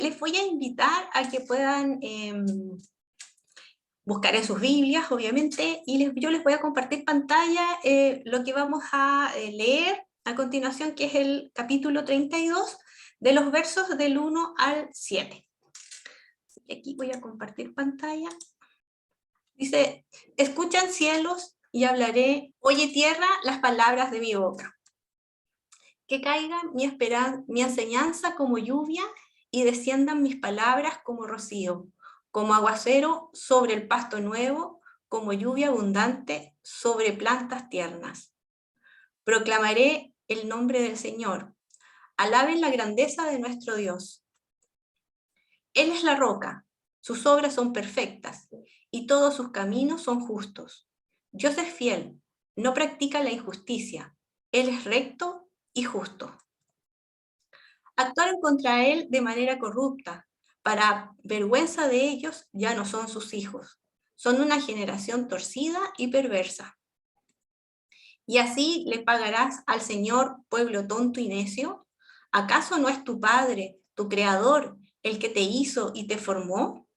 les voy a invitar a que puedan buscar en sus Biblias, obviamente, y yo les voy a compartir pantalla lo que vamos a leer a continuación, que es el capítulo 32, de los versos del 1 al 7. Aquí voy a compartir pantalla. Dice: escuchan cielos y hablaré, oye tierra, las palabras de mi boca. Que caiga mi enseñanza como lluvia y desciendan mis palabras como rocío, como aguacero sobre el pasto nuevo, como lluvia abundante sobre plantas tiernas. Proclamaré el nombre del Señor. Alaben la grandeza de nuestro Dios. Él es la roca, sus obras son perfectas y todos sus caminos son justos. Dios es fiel, no practica la injusticia. Él es recto y justo. Actuaron contra él de manera corrupta. Para vergüenza de ellos ya no son sus hijos. Son una generación torcida y perversa. ¿Y así le pagarás al Señor, pueblo tonto y necio? ¿Acaso no es tu Padre, tu Creador, el que te hizo y te formó?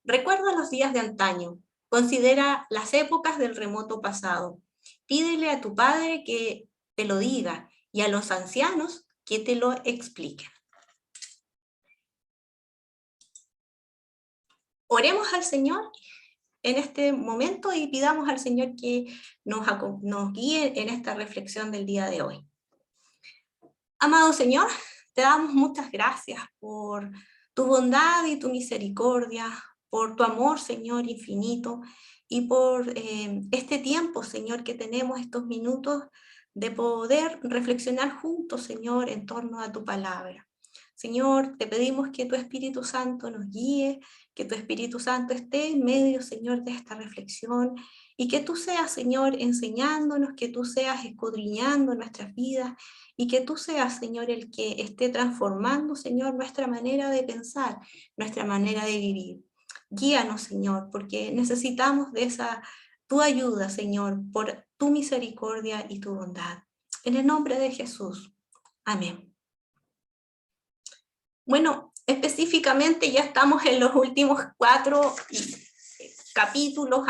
Recuerda los días de antaño. Considera las épocas del remoto pasado. Pídele a tu Padre que te lo diga y a los ancianos que te lo expliquen. Oremos al Señor en este momento y pidamos al Señor que nos guíe en esta reflexión del día de hoy. Amado Señor, te damos muchas gracias por tu bondad y tu misericordia, por tu amor, Señor, infinito, y por este tiempo, Señor, que tenemos, estos minutos de poder reflexionar juntos, Señor, en torno a tu palabra. Señor, te pedimos que tu Espíritu Santo nos guíe, que tu Espíritu Santo esté en medio, Señor, de esta reflexión, y que tú seas, Señor, enseñándonos, que tú seas escudriñando nuestras vidas, y que tú seas, Señor, el que esté transformando, Señor, nuestra manera de pensar, nuestra manera de vivir. Guíanos, Señor, porque necesitamos de tu ayuda, Señor, por tu misericordia y tu bondad. En el nombre de Jesús. Amén. Bueno, específicamente ya estamos en los últimos 4 capítulos.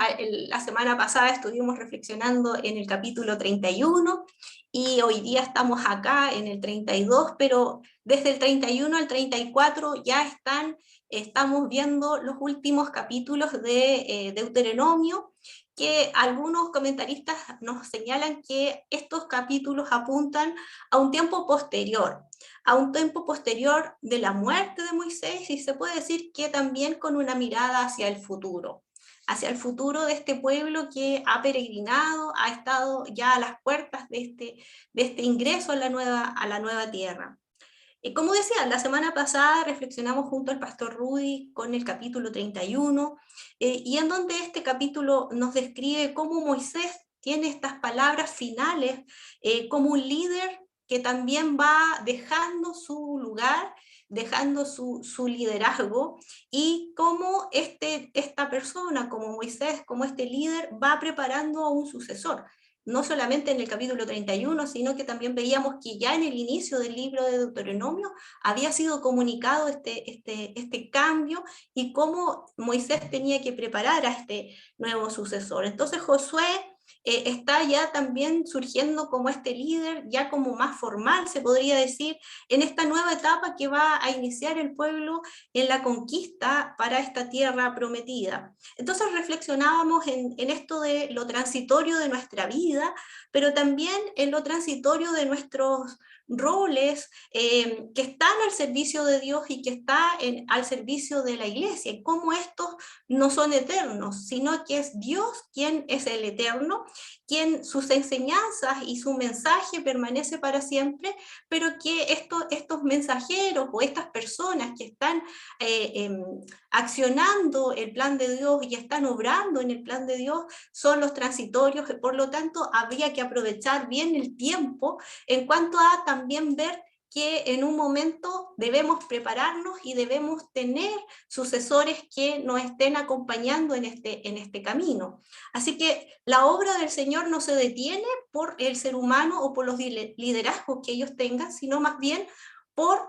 La semana pasada estuvimos reflexionando en el capítulo 31 y hoy día estamos acá en el 32, pero desde el 31 al 34 ya estamos viendo los últimos capítulos de Deuteronomio, que algunos comentaristas nos señalan que estos capítulos apuntan a un tiempo posterior de la muerte de Moisés, y se puede decir que también con una mirada hacia el futuro de este pueblo que ha peregrinado, ha estado ya a las puertas de este ingreso a la nueva tierra. Como decía, la semana pasada reflexionamos junto al pastor Rudy con el capítulo 31, y en donde este capítulo nos describe cómo Moisés tiene estas palabras finales como un líder que también va dejando su lugar, dejando su liderazgo, y cómo esta persona, como Moisés, como este líder, va preparando a un sucesor. No solamente en el capítulo 31, sino que también veíamos que ya en el inicio del libro de Deuteronomio había sido comunicado este cambio y cómo Moisés tenía que preparar a este nuevo sucesor. Entonces Josué está ya también surgiendo como este líder, ya como más formal, se podría decir, en esta nueva etapa que va a iniciar el pueblo en la conquista para esta tierra prometida. Entonces reflexionábamos en esto de lo transitorio de nuestra vida, pero también en lo transitorio de nuestros roles que están al servicio de Dios y que están al servicio de la iglesia, y cómo estos no son eternos, sino que es Dios quien es el eterno, quien sus enseñanzas y su mensaje permanece para siempre, pero que estos mensajeros o estas personas que están accionando el plan de Dios y están obrando en el plan de Dios son los transitorios. Por lo tanto habría que aprovechar bien el tiempo en cuanto a también ver que en un momento debemos prepararnos y debemos tener sucesores que nos estén acompañando en este camino. Así que la obra del Señor no se detiene por el ser humano o por los liderazgos que ellos tengan, sino más bien por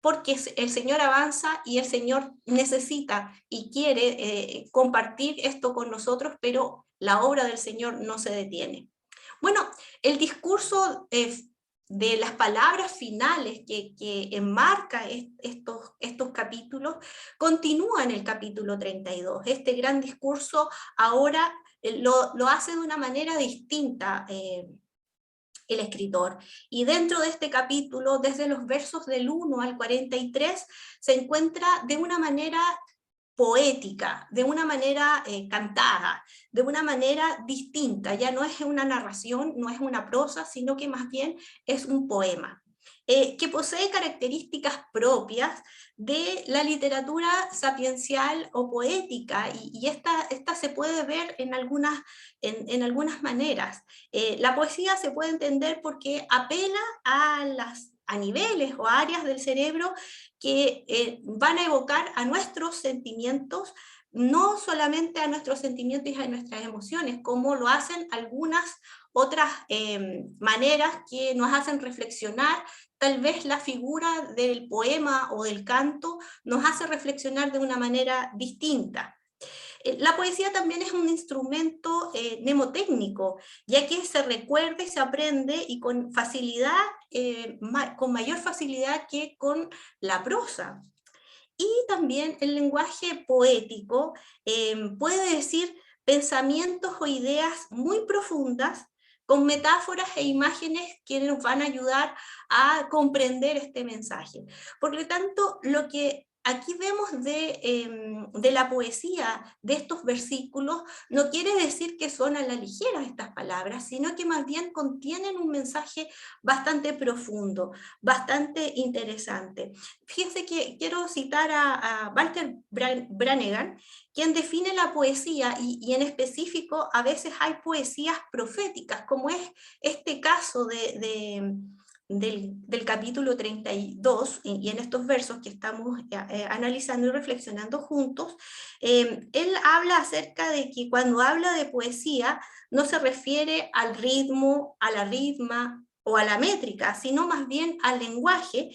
porque el Señor avanza y el Señor necesita y quiere compartir esto con nosotros, pero la obra del Señor no se detiene. Bueno, el discurso de las palabras finales que enmarca estos capítulos continúa en el capítulo 32. Este gran discurso ahora lo hace de una manera distinta el escritor. Y dentro de este capítulo, desde los versos del 1 al 43, se encuentra de una manera poética, de una manera cantada, de una manera distinta. Ya no es una narración, no es una prosa, sino que más bien es un poema. Que posee características propias de la literatura sapiencial o poética, y esta se puede ver en algunas maneras. La poesía se puede entender porque apela a niveles o áreas del cerebro que van a evocar a nuestros sentimientos, no solamente a nuestros sentimientos y a nuestras emociones, como lo hacen algunas otras maneras que nos hacen reflexionar. Tal vez la figura del poema o del canto nos hace reflexionar de una manera distinta. La poesía también es un instrumento mnemotécnico, ya que se recuerda y se aprende y con facilidad, con mayor facilidad que con la prosa. Y también el lenguaje poético puede decir pensamientos o ideas muy profundas con metáforas e imágenes que nos van a ayudar a comprender este mensaje. Por lo tanto, lo que aquí vemos de la poesía de estos versículos no quiere decir que son a la ligera estas palabras, sino que más bien contienen un mensaje bastante profundo, bastante interesante. Fíjense que quiero citar a Walter Brannigan, quien define la poesía, y en específico a veces hay poesías proféticas, como es este caso del capítulo 32, y en estos versos que estamos analizando y reflexionando juntos. Él habla acerca de que cuando habla de poesía no se refiere al ritmo, a la ritma o a la métrica, sino más bien al lenguaje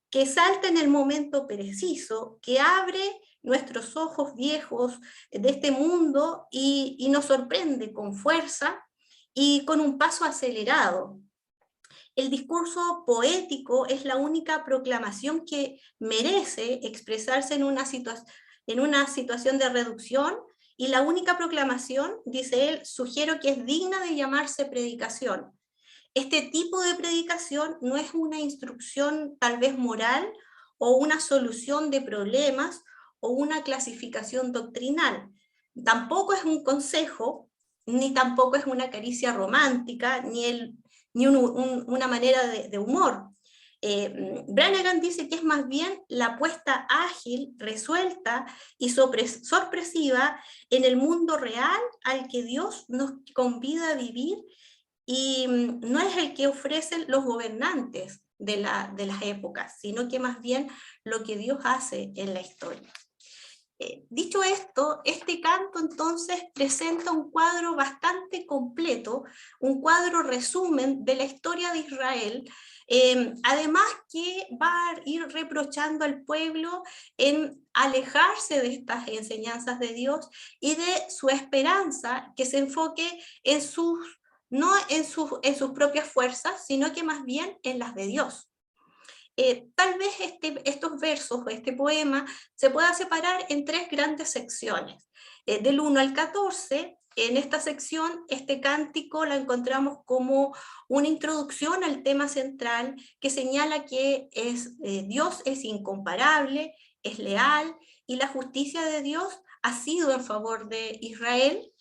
que salta en el momento preciso, que abre nuestros ojos viejos de este mundo y nos sorprende con fuerza y con un paso acelerado. El discurso poético es la única proclamación que merece expresarse en una situación de reducción, y la única proclamación, dice él, sugiero que es digna de llamarse predicación. Este tipo de predicación no es una instrucción tal vez moral o una solución de problemas o una clasificación doctrinal. Tampoco es un consejo, ni tampoco es una caricia romántica, ni una manera de humor. Brannigan dice que es más bien la apuesta ágil, resuelta y sorpresiva en el mundo real al que Dios nos convida a vivir, y no es el que ofrecen los gobernantes de las épocas, sino que más bien lo que Dios hace en la historia. Dicho esto, este canto entonces presenta un cuadro bastante completo, un cuadro resumen de la historia de Israel, además que va a ir reprochando al pueblo en alejarse de estas enseñanzas de Dios y de su esperanza que se enfoque en no en sus propias fuerzas, sino que más bien en las de Dios. Tal vez estos versos o este poema se pueda separar en tres grandes secciones. Del 1 al 14, en esta sección, este cántico la encontramos como una introducción al tema central que señala que Dios es incomparable, es leal, y la justicia de Dios ha sido en favor de Israel.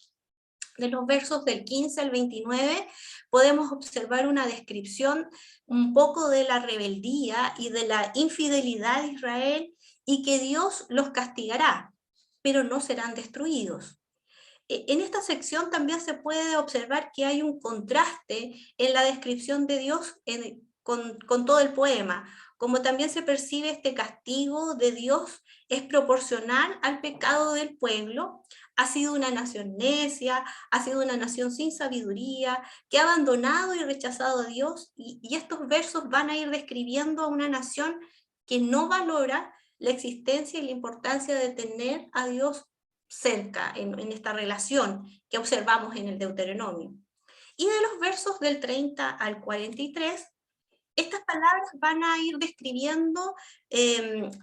De los versos del 15 al 29 podemos observar una descripción un poco de la rebeldía y de la infidelidad de Israel, y que Dios los castigará, pero no serán destruidos. En esta sección también se puede observar que hay un contraste en la descripción de Dios con todo el poema, como también se percibe este castigo de Dios es proporcional al pecado del pueblo. Ha sido una nación necia, ha sido una nación sin sabiduría, que ha abandonado y rechazado a Dios, y estos versos van a ir describiendo a una nación que no valora la existencia y la importancia de tener a Dios cerca en esta relación que observamos en el Deuteronomio. Y de los versos del 30 al 43, estas palabras van a ir describiendo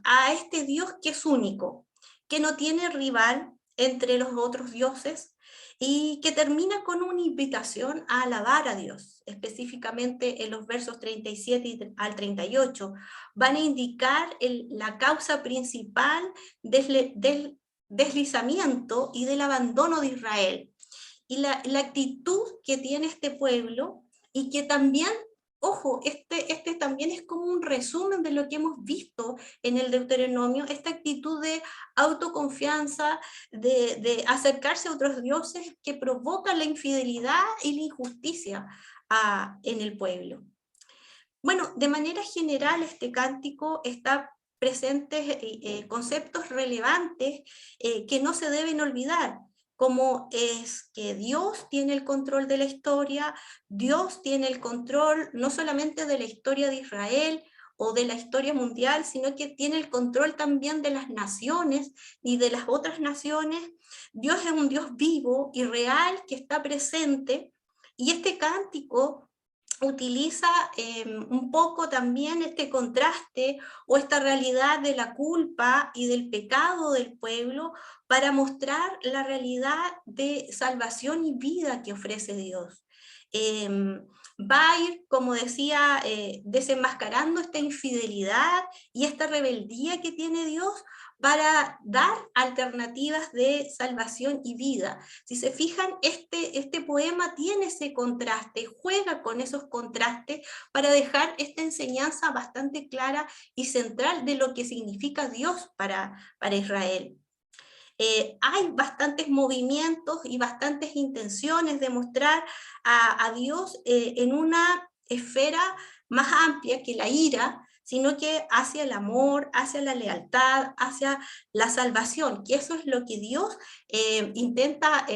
a este Dios que es único, que no tiene rival entre los otros dioses, y que termina con una invitación a alabar a Dios. Específicamente en los versos 37 al 38 van a indicar la causa principal del deslizamiento y del abandono de Israel, y la actitud que tiene este pueblo, y que también, ojo, este también es como un resumen de lo que hemos visto en el Deuteronomio, esta actitud de autoconfianza, de acercarse a otros dioses, que provoca la infidelidad y la injusticia en el pueblo. Bueno, de manera general este cántico está presentes conceptos relevantes que no se deben olvidar, como es que Dios tiene el control de la historia, Dios tiene el control no solamente de la historia de Israel o de la historia mundial, sino que tiene el control también de las naciones y de las otras naciones. Dios es un Dios vivo y real que está presente, y este cántico utiliza un poco también este contraste o esta realidad de la culpa y del pecado del pueblo, para mostrar la realidad de salvación y vida que ofrece Dios. Va a ir, como decía, desenmascarando esta infidelidad y esta rebeldía que tiene Dios, para dar alternativas de salvación y vida. Si se fijan, este poema tiene ese contraste, juega con esos contrastes para dejar esta enseñanza bastante clara y central de lo que significa Dios para Israel. Hay bastantes movimientos y bastantes intenciones de mostrar a Dios en una esfera más amplia que la ira, sino que hacia el amor, hacia la lealtad, hacia la salvación, que eso es lo que Dios intentamos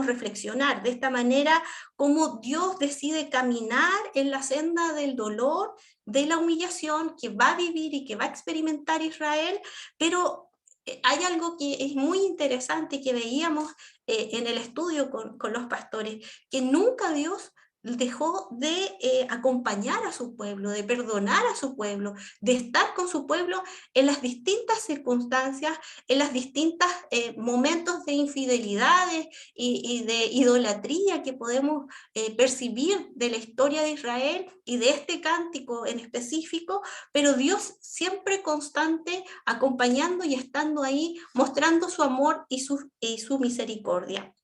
reflexionar. De esta manera, cómo Dios decide caminar en la senda del dolor, de la humillación que va a vivir y que va a experimentar Israel, pero hay algo que es muy interesante que veíamos en el estudio con los pastores, que nunca Dios dejó de acompañar a su pueblo, de perdonar a su pueblo, de estar con su pueblo en las distintas circunstancias, en los distintos momentos de infidelidades y de idolatría que podemos percibir de la historia de Israel y de este cántico en específico, pero Dios siempre constante, acompañando y estando ahí, mostrando su amor y su misericordia.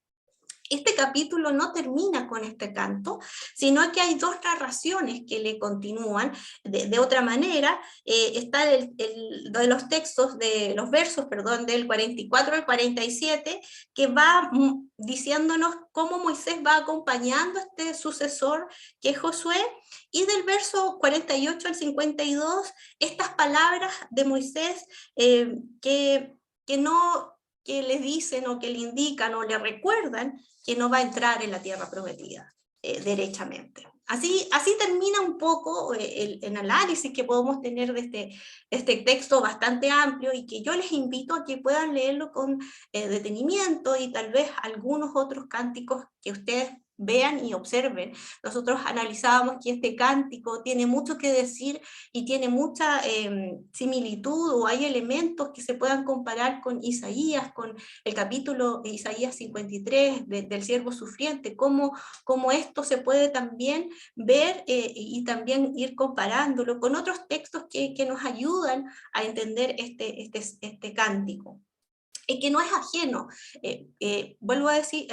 Este capítulo no termina con este canto, sino que hay dos narraciones que le continúan de otra manera. Está de los textos, de los versos, perdón, del 44 al 47, que va diciéndonos cómo Moisés va acompañando a este sucesor que es Josué, y del verso 48 al 52, estas palabras de Moisés que no, que le dicen o que le indican o le recuerdan que no va a entrar en la tierra prometida derechamente. Así termina un poco el análisis que podemos tener de este texto bastante amplio, y que yo les invito a que puedan leerlo con detenimiento, y tal vez algunos otros cánticos que ustedes vean y observen. Nosotros analizábamos que este cántico tiene mucho que decir y tiene mucha similitud, o hay elementos que se puedan comparar con Isaías, con el capítulo de Isaías 53 del siervo sufriente, cómo esto se puede también ver y también ir comparándolo con otros textos que nos ayudan a entender este cántico. Y que no es ajeno. Vuelvo a decir,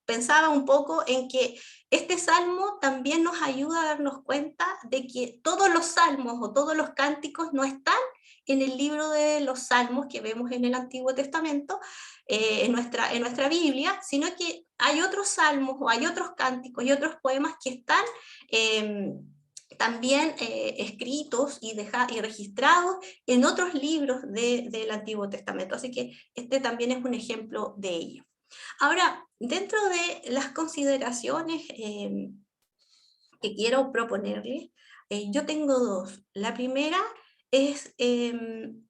pensaba un poco en que este salmo también nos ayuda a darnos cuenta de que todos los salmos o todos los cánticos no están en el libro de los salmos que vemos en el Antiguo Testamento, en nuestra Biblia, sino que hay otros salmos o hay otros cánticos y otros poemas que están también escritos y registrados en otros libros del Antiguo Testamento. Así que este también es un ejemplo de ello. Ahora, dentro de las consideraciones que quiero proponerles, yo tengo dos. La primera se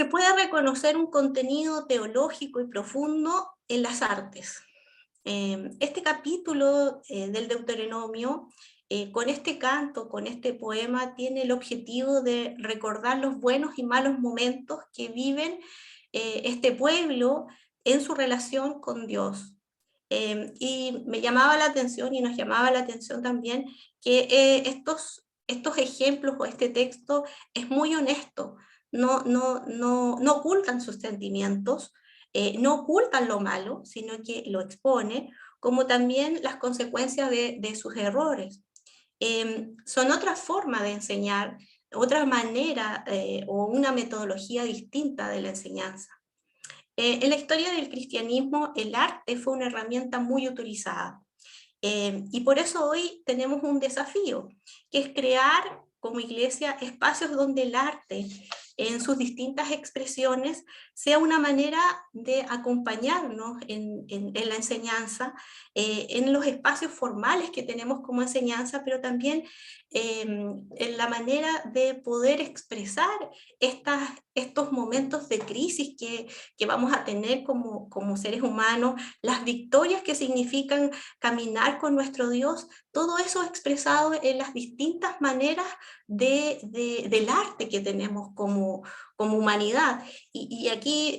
puede reconocer un contenido teológico y profundo en las artes. Este capítulo del Deuteronomio, con este canto, con este poema, tiene el objetivo de recordar los buenos y malos momentos que viven este pueblo en su relación con Dios. Y me llamaba la atención, y nos llamaba la atención también, que estos ejemplos o este texto es muy honesto, no ocultan sus sentimientos, no ocultan lo malo, sino que lo expone, como también las consecuencias de sus errores. Son otra forma de enseñar, otra manera o una metodología distinta de la enseñanza. En la historia del cristianismo, el arte fue una herramienta muy utilizada. Y por eso hoy tenemos un desafío, que es crear como iglesia espacios donde el arte, en sus distintas expresiones, sea una manera de acompañarnos en la enseñanza, en los espacios formales que tenemos como enseñanza, pero también en la manera de poder expresar estos momentos de crisis que vamos a tener como seres humanos, las victorias que significan caminar con nuestro Dios, todo eso expresado en las distintas maneras del arte que tenemos como humanidad. Y aquí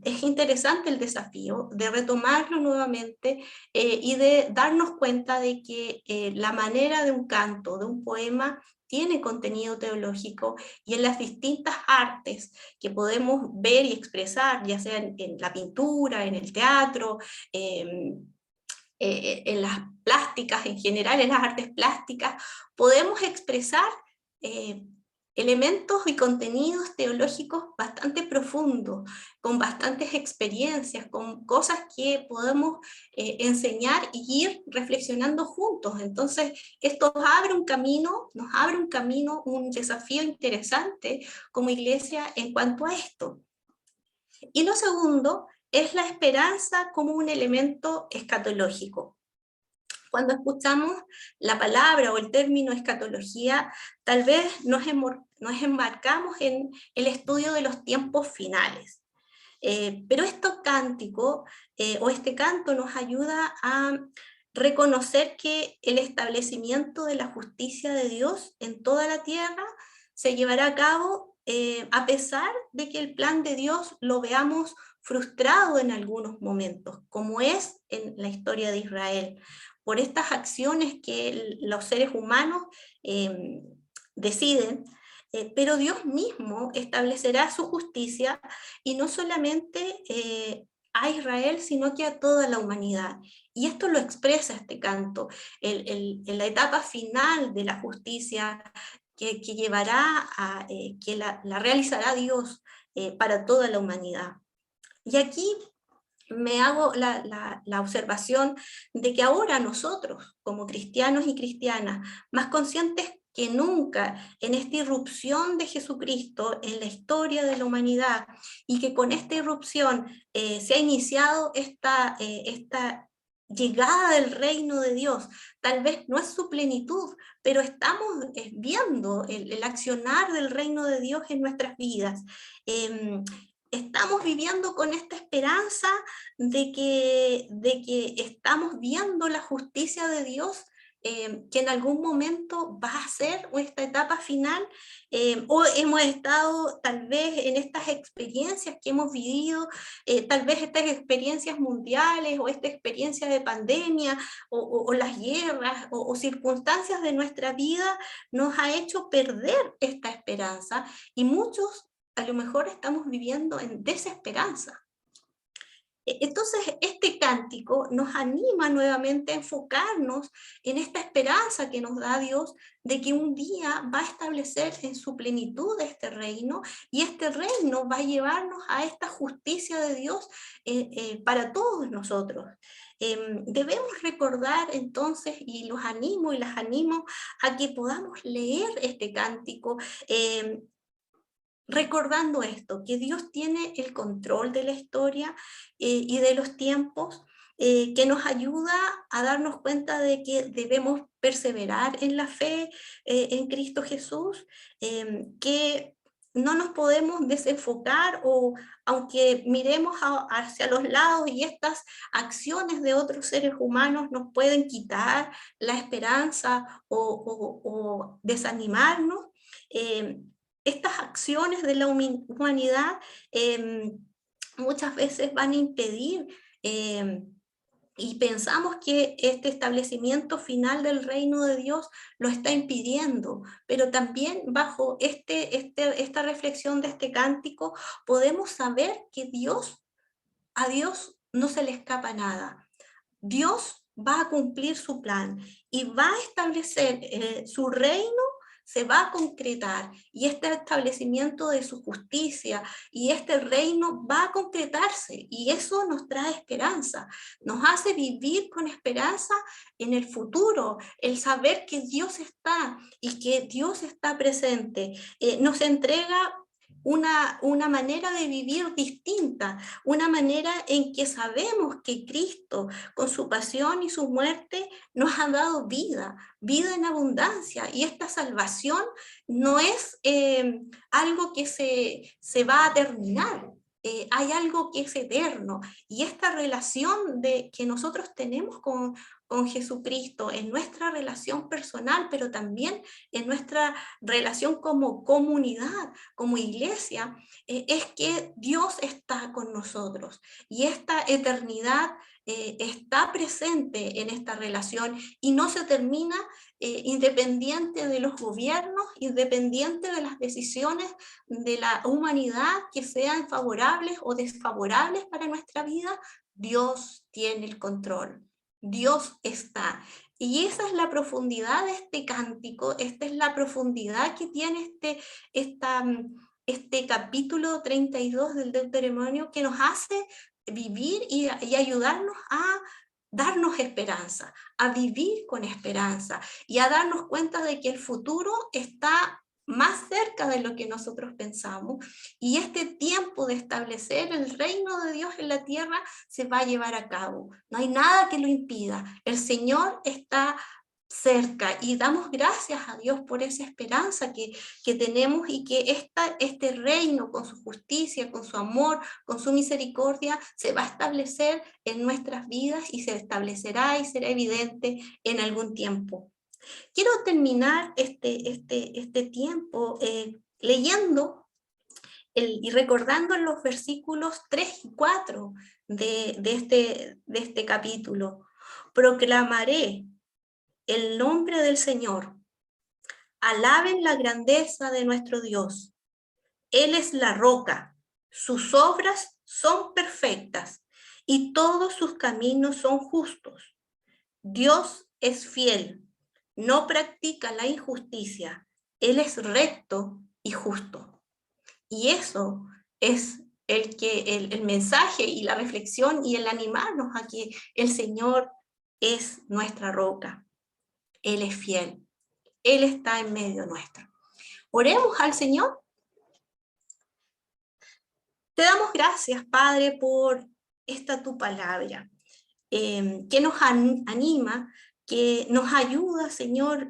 es interesante el desafío de retomarlo nuevamente y de darnos cuenta de que la manera de un canto, de un poema, tiene contenido teológico, y en las distintas artes que podemos ver y expresar, ya sea en la pintura, en el teatro, en las plásticas en general, en las artes plásticas, podemos expresar elementos y contenidos teológicos bastante profundos, con bastantes experiencias, con cosas que podemos enseñar y ir reflexionando juntos. Entonces, esto abre un camino, nos abre un camino, un desafío interesante como iglesia en cuanto a esto. Y lo segundo es la esperanza como un elemento escatológico. Cuando escuchamos la palabra o el término escatología, tal vez nos embarcamos en el estudio de los tiempos finales. Pero este cántico o este canto nos ayuda a reconocer que el establecimiento de la justicia de Dios en toda la tierra se llevará a cabo a pesar de que el plan de Dios lo veamos frustrado en algunos momentos, como es en la historia de Israel, por estas acciones que los seres humanos deciden, pero Dios mismo establecerá su justicia, y no solamente a Israel, sino que a toda la humanidad. Y esto lo expresa este canto, en la etapa final de la justicia que llevará a, que la realizará Dios para toda la humanidad. Y aquí me hago la observación de que ahora nosotros, como cristianos y cristianas, más conscientes que nunca en esta irrupción de Jesucristo en la historia de la humanidad, y que con esta irrupción se ha iniciado esta llegada del reino de Dios. Tal vez no es su plenitud, pero estamos viendo el accionar del reino de Dios en nuestras vidas. Estamos viviendo con esta esperanza de que estamos viendo la justicia de Dios, que en algún momento va a ser esta etapa final, o hemos estado tal vez en estas experiencias que hemos vivido, tal vez estas experiencias mundiales o esta experiencia de pandemia o las guerras o circunstancias de nuestra vida nos ha hecho perder esta esperanza, y muchos a lo mejor estamos viviendo en desesperanza. Entonces, este cántico nos anima nuevamente a enfocarnos en esta esperanza que nos da Dios de que un día va a establecer en su plenitud este reino, y este reino va a llevarnos a esta justicia de Dios para todos nosotros. Debemos recordar entonces, y los animo y las animo a que podamos leer este cántico, recordando esto, que Dios tiene el control de la historia y de los tiempos, que nos ayuda a darnos cuenta de que debemos perseverar en la fe en Cristo Jesús, que no nos podemos desenfocar, o aunque miremos hacia los lados y estas acciones de otros seres humanos nos pueden quitar la esperanza o desanimarnos, estas acciones de la humanidad muchas veces van a impedir, y pensamos que este establecimiento final del reino de Dios lo está impidiendo, pero también bajo esta reflexión de este cántico podemos saber que a Dios no se le escapa nada. Dios va a cumplir su plan y va a establecer su reino, se va a concretar, y este establecimiento de su justicia y este reino va a concretarse, y eso nos trae esperanza, nos hace vivir con esperanza en el futuro, el saber que Dios está y que Dios está presente, nos entrega una manera de vivir distinta, una manera en que sabemos que Cristo, con su pasión y su muerte, nos ha dado vida, vida en abundancia, y esta salvación no es algo que se va a terminar. Hay algo que es eterno, y esta relación que nosotros tenemos con Jesucristo en nuestra relación personal, pero también en nuestra relación como comunidad, como iglesia, es que Dios está con nosotros, y esta eternidad está presente en esta relación, y no se termina independiente de los gobiernos, independiente de las decisiones de la humanidad que sean favorables o desfavorables para nuestra vida. Dios tiene el control, Dios está. Y esa es la profundidad de este cántico, esta es la profundidad que tiene este capítulo 32 del Deuteronomio, que nos hace vivir y ayudarnos a darnos esperanza, a vivir con esperanza, y a darnos cuenta de que el futuro está más cerca de lo que nosotros pensamos, y este tiempo de establecer el reino de Dios en la tierra se va a llevar a cabo. No hay nada que lo impida. El Señor está cerca, y damos gracias a Dios por esa esperanza que tenemos, y que este reino, con su justicia, con su amor, con su misericordia, se va a establecer en nuestras vidas, y se establecerá y será evidente en algún tiempo. Quiero terminar este tiempo leyendo y recordando los versículos 3 y 4 de este capítulo. Proclamaré el nombre del Señor. Alaben la grandeza de nuestro Dios. Él es la roca, sus obras son perfectas y todos sus caminos son justos. Dios es fiel, no practica la injusticia, Él es recto y justo. Y eso es el mensaje y la reflexión y el animarnos a que el Señor es nuestra roca. Él es fiel, Él está en medio nuestro. Oremos al Señor. Te damos gracias, Padre, por esta tu palabra, que nos anima, que nos ayuda, Señor,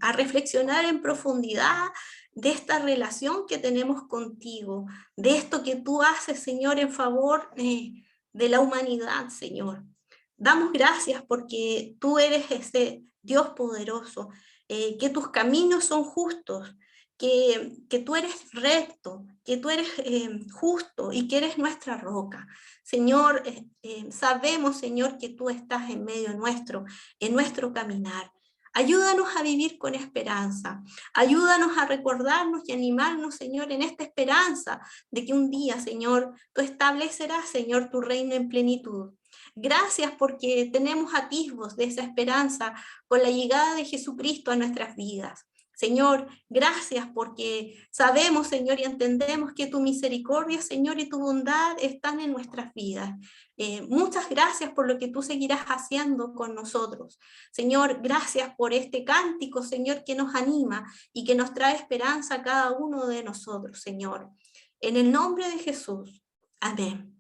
a reflexionar en profundidad de esta relación que tenemos contigo, de esto que tú haces, Señor, en favor de la humanidad, Señor. Damos gracias porque tú eres ese Dios poderoso, que tus caminos son justos, que tú eres recto, que tú eres justo, y que eres nuestra roca. Señor, sabemos, Señor, que tú estás en medio nuestro, en nuestro caminar. Ayúdanos a vivir con esperanza. Ayúdanos a recordarnos y animarnos, Señor, en esta esperanza de que un día, Señor, tú establecerás, Señor, tu reino en plenitud. Gracias porque tenemos atisbos de esa esperanza con la llegada de Jesucristo a nuestras vidas. Señor, gracias porque sabemos, Señor, y entendemos que tu misericordia, Señor, y tu bondad están en nuestras vidas. Muchas gracias por lo que tú seguirás haciendo con nosotros. Señor, gracias por este cántico, Señor, que nos anima y que nos trae esperanza a cada uno de nosotros, Señor. En el nombre de Jesús. Amén.